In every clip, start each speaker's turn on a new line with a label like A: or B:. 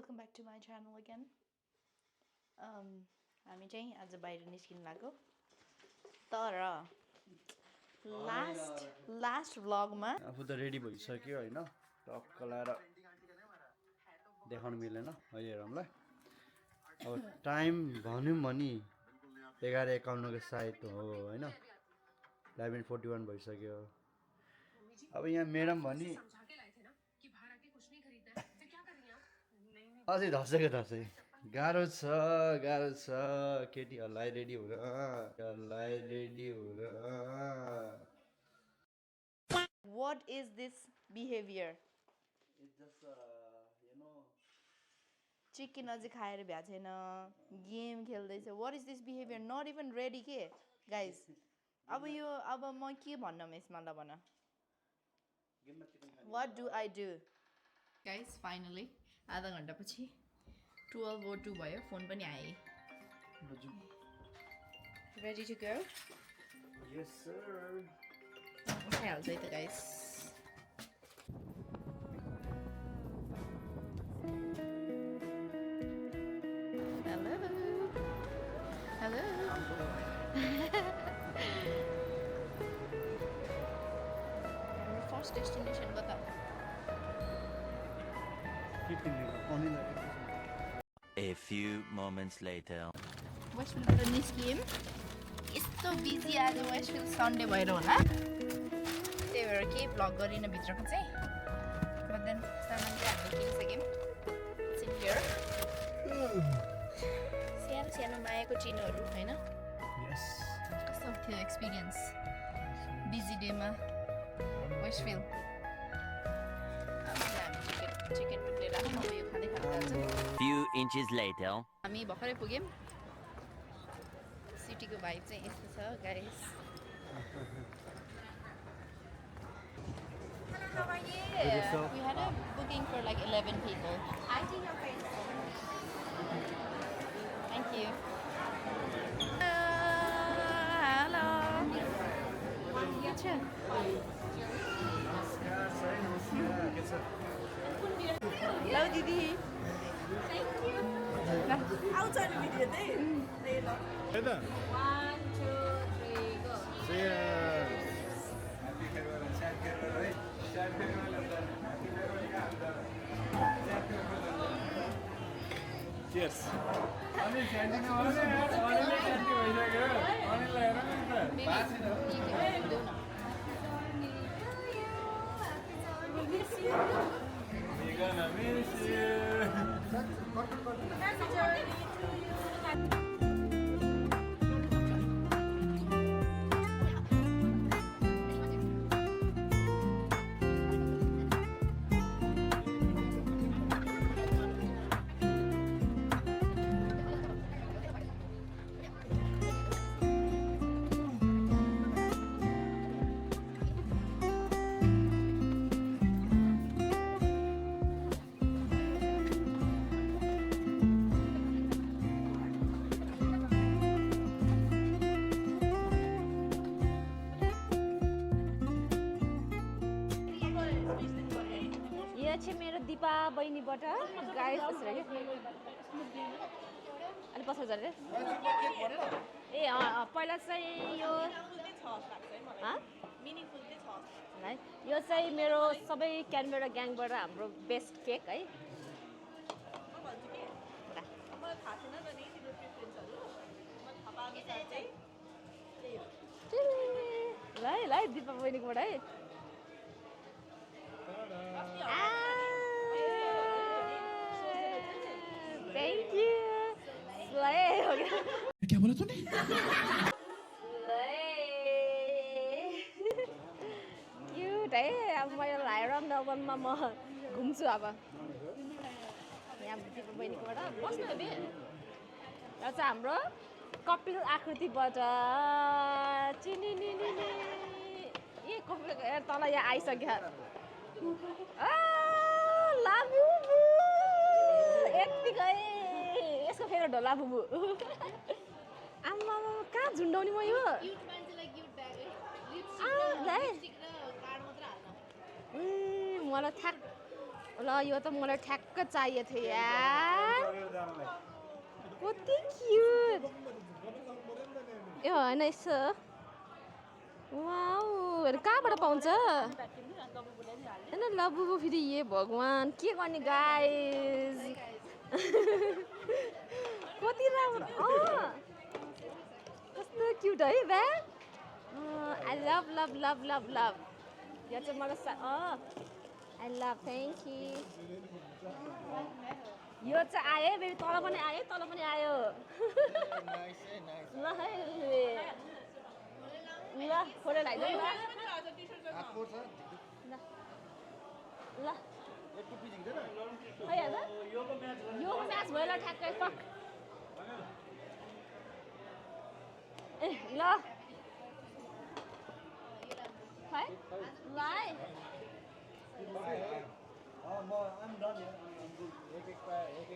A: Welcome back to my channel again. हामी चाहिँ आज बाहिर निस्किन लाग्यो तर लास्ट व्लगमा
B: आफू त रेडी भइसक्यो हैन टक्क लाएर देखाउन मिलेन अहिले हेरौँला अब टाइम भन्यौँ भनी 11:51 को सायद हो हैन 11:41 भइसक्यो अब यहाँ म्याडम भनी अझै दसैँ गाह्रो छ केटीहरूलाई रेडी हुन
A: What is this behavior?
B: It's just
A: chicken अझै खाएर भ्या छैन गेम खेल्दैछ What is this behavior? Not even ready के guys. अब म के भन्नु यसमा ल भन What do I do? Guys, finally आधा घण्टा पछि 12:02 भयो फोन पनि आए Ready to go?
B: Yes sir.
A: उठाइहाल्छ है त guys. Hello. Hello. Our first destination कता?
C: A few moments later.
A: Westfieldबाट निस्कियौँ यस्तो बिजी आज वेस्टफिल्ड सन्डे भएर होला त्यही भएर केही भ्लग गरिन भित्रको चाहिँ बट देन सामान चाहिँ हामीले किनिसक्यौँ सिन्डियर सानो मायाको चिनोहरू होइन कस्तो थियो एक्सपिरियन्स बिजी डेमा वेस्टफिल्ड चिकन टुक्रेर अब यो खाँदै खाँदै
C: Few inches later.
A: हामी भर्खरै पुग्यौँ सिटीको भाइब चाहिँ यस्तो छ guys
D: How are you?
A: We had a booking for like 11 people.
D: I think your face.
A: Thank you. Hello. Good. Hello, Didi.
D: Thank you. I'll turn the video there.
B: Hey there.
D: 1, 2, 3, go.
B: Cheers. Cheers.
D: We miss you.
B: We're gonna miss you.
D: Happy journey to you.
E: यो चाहिँ मेरो Dipa बहिनीबाट guys यसरी अनि पछाडि झरेर ए पहिला चाहिँ यो है यो चाहिँ मेरो सबै क्यानबेरा ग्याङबाट हाम्रो बेस्ट केक है ल है दिपा बहिनीकोबाट है Thank you. Slay.
F: क्या बोला तूने?
E: Cute है अब मैले लाएर नवनमा म घुम्छु अब यहाँ दिपा बहिनीकोबाट बस्नु है र चाहिँ हाम्रो कपिल आकृतिबाट चिनिनिनिनि ए कपिल तल यहाँ आइसक्यो लभ यु यत्तिकै यसको फेरि ढोला बुबु आम्मा कहाँ झुन्डाउने म यो मलाई थाक ल यो त मलाई ठ्याक्क चाहिएको थियो यार कति क्युट यो होइन यसो वाउ कहाँबाट पाउँछ होइन ल बुबु फेरि ए भगवान् के गर्ने गाइस कति राम्रो कस्तो क्युट है bag I love love love love love यो चाहिँ मलाई I love thank you yo चाहिँ आयो फेरि तल पनि आयो ल है ल फोटो लगाइदिउँ ल खै हेर यो म्याच भयो ल ठ्याक्कै पक ए ल है ल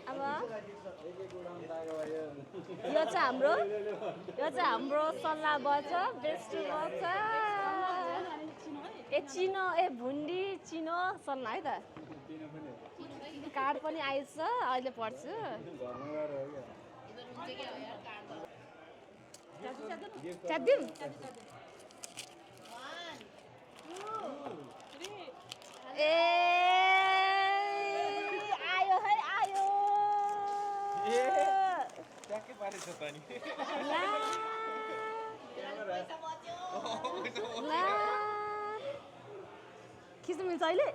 E: अब यो चाहिँ हाम्रो सल्लाह बच बेस्टी बच ए चिनो ए भुन्डी चिनो सल्लाह है त कार्ड पनि आएछ अहिले पढ्छु च्यादिम ए आयो है आयो
G: ट्याक्कै पारेछ त नि
E: खिच्नु मिल्छ अहिले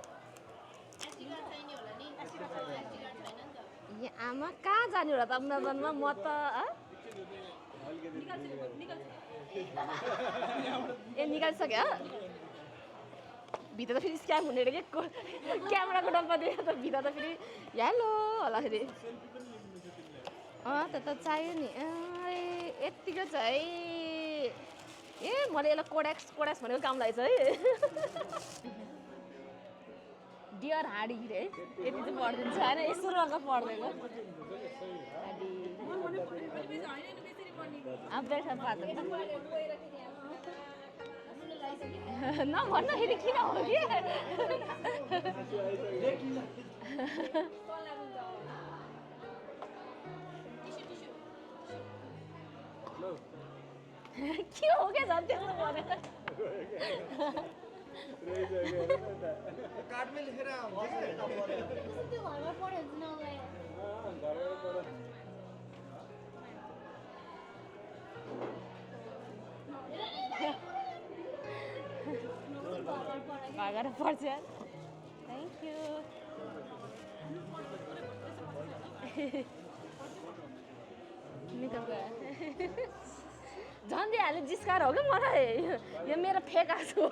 E: आमा कहाँ जाने होला त अमेजनमा म त ए निकालिसक्यो भित्र त फेरि स्क्याम हुने रहेछ के क्यामेराको डब्बा दिएर त भित्र त फेरि हेलो होला फेरि त चाहियो नि यत्तिको छ है ए मैले यसलाई कोडेक्स भनेको काम लागेछ है डियर हाडी है यति चाहिँ पढिदिन्छ होइन यस्तो रङ पढ्दैन नभन्दाखेरि किन हो कि के हो क्या झन् त्यस्तो भनेर
G: कार्डमै लेखेर
E: भागेर पढ्छ थ्याङ्क यू झन् हाले जिस्काएर हो क्या मलाई यो मेरो फेका छु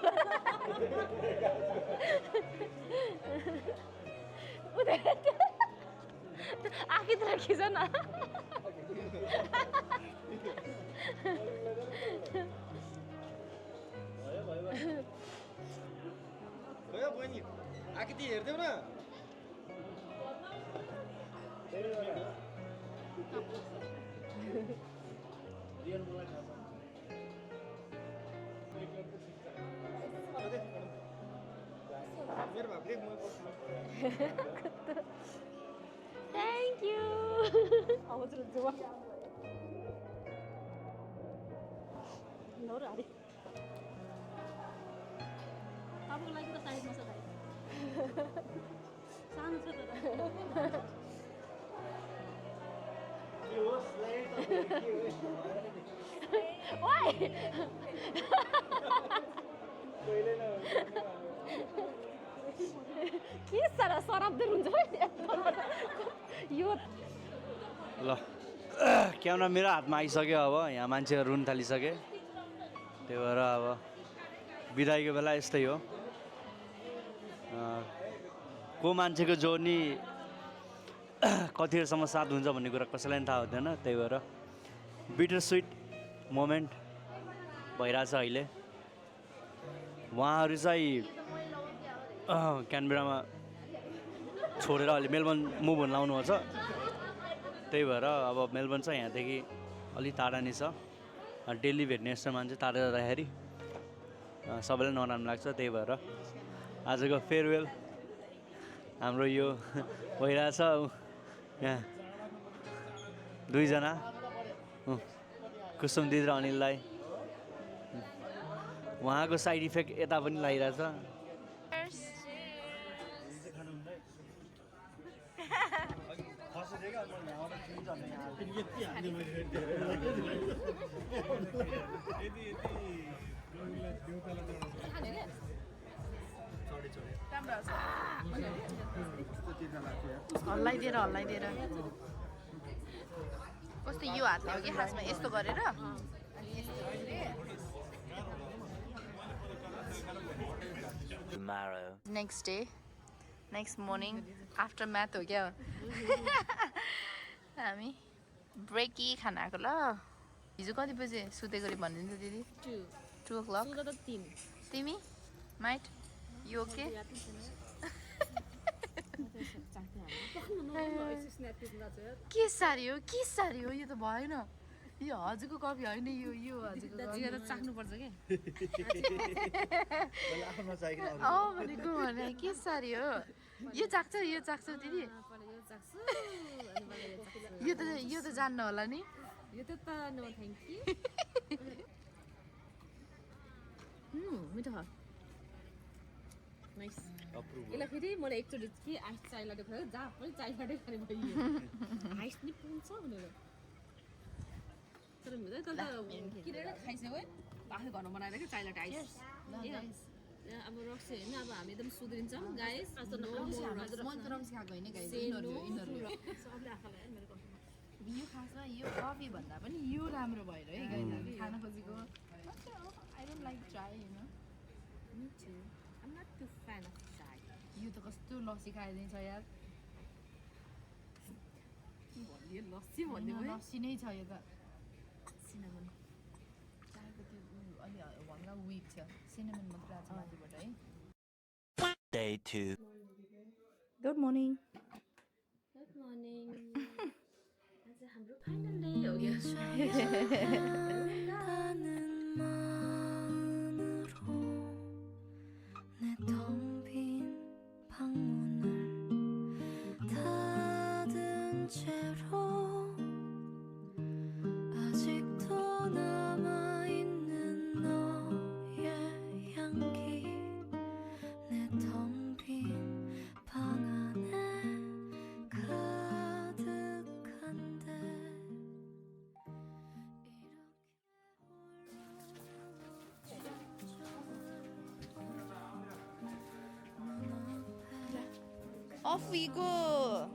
E: आखिर खिच न
G: भयो बहिनी आकृति हेर्देऊ न मेरो भापले म
E: थ्याङ्क यू आउँछ जुवा नौरा अरे
D: तपाईँको लागि त साइजमा छ भाइ सानो छ तर
E: ओइ के साह्रो सराब्दै हुन्छ यो
B: ल क्यामेरा मेरो हातमा आइसक्यो अब यहाँ मान्छेहरू रुन थालिसके त्यही भएर अब बिदाईको बेला यस्तै हो को मान्छेको जोर्नी कतिहरूसम्म साथ हुन्छ भन्ने कुरा कसैलाई पनि थाहा हुँदैन त्यही भएर बिटर स्विट मोमेन्ट भइरहेछ अहिले उहाँहरू चाहिँ क्यानबेरामा छोडेर अहिले मेलबर्न मुभ हुन लाउनुभएको छ त्यही भएर अब मेलबर्न चाहिँ यहाँदेखि अलिक टाढा नै छ डेली भेट्ने यस्तो मान्छे टाढा जाँदाखेरि सबैलाई नराम्रो लाग्छ त्यही भएर आजको फेयरवेल हाम्रो यो भइरहेछ यहाँ दुईजना कुसुम दिदी र अनिललाई उहाँको साइड इफेक्ट यता पनि लागिरहेछ
A: हल्लाइदिएर कस्तो यो हातले हो कि खासमा यस्तो गरेर
C: Tomorrow.
A: Next day next morning after math हो क्या हामी ब्रेकी खाना आएको ल हिजो कति बजे सुतेको अरे भनिदिनु त दिदी 2 o'clock तिमी माइट यो के के सारी हो यो त भएन यो हजुरको कपी होइन यो हजुरको
E: चाख्नुपर्छ के
A: भनेको भने के सारी हो यो चाख्छ दिदी यो त जान्न होला नि
E: यो त नो थ्याङ्क यू मिठो नाइस यसलाई फेरि मलाई एकचोटि के आइस चाय लाटे खुवायो जहाँ पनि चाय लाटे खाने भयो आइस नि पुग्छ भनेर तर हुँदैन त किनेर खाइसक्यो है आफै घरमा बनाएर क्या चाय लाटे आइस अब रक्सी होइन अब हामी एकदम सुध्रिन्छौँ गाइस
A: यो खासमा यो कफी भन्दा पनि यो राम्रो भएर है गाइजहरूले खान खोजेको आई डोन्ट लाइक चाय होइन यो त कस्तो लस्सी खाइदिन्छ यार
E: लस्सी भन्ने
A: लस्सी नै छ यो त सिनामन चायको त्यो अलि हल्का विक छ सिनामन मात्रै आएको छ माथिबाट है
C: Day 2.
A: Good morning
E: good morning आज हाम्रो फाइनल डे हो गयो
A: Off we go.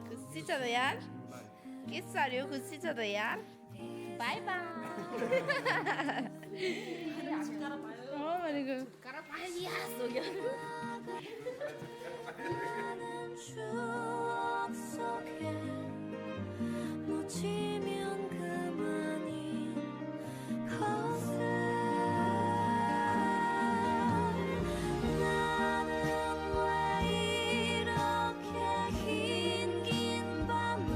A: खुसी छ त यार के साह्रो खुसी छ त यार बाई बाई भनेको
H: 놓치면 그만인 것을 나는 왜 이렇게 긴 밤을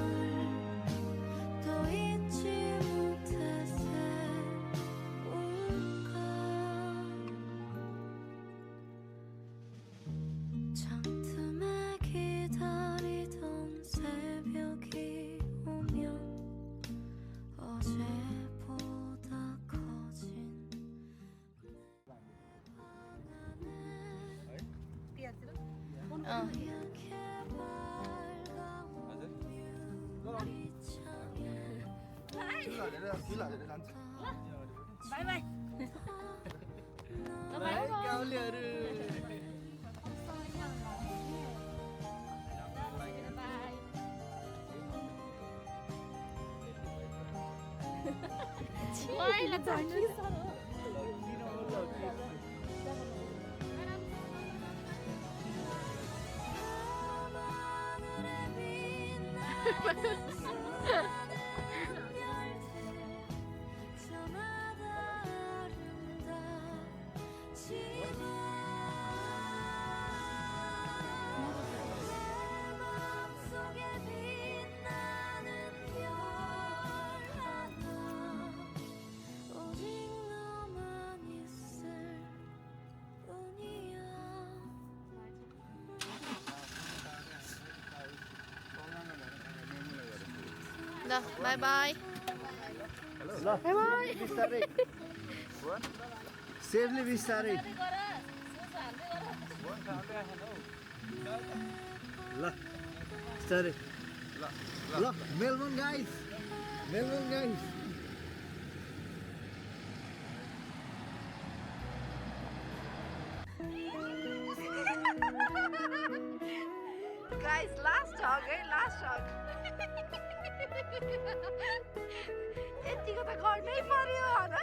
H: 또 잊지 못해 세울까 창틈에 기다리던 새벽이 어제보다 커진 하얗게 밝아온 유리창에
E: 바이바이
A: 와이ला झन् ल बाई बाई
B: ल बिस्तारै सेफली बिस्तारै ल बिस्तारै ल मेलबोर्न गाइस
A: गाइस लास्ट हग है लास्ट हग यतिको त गर्नै पर्यो होइन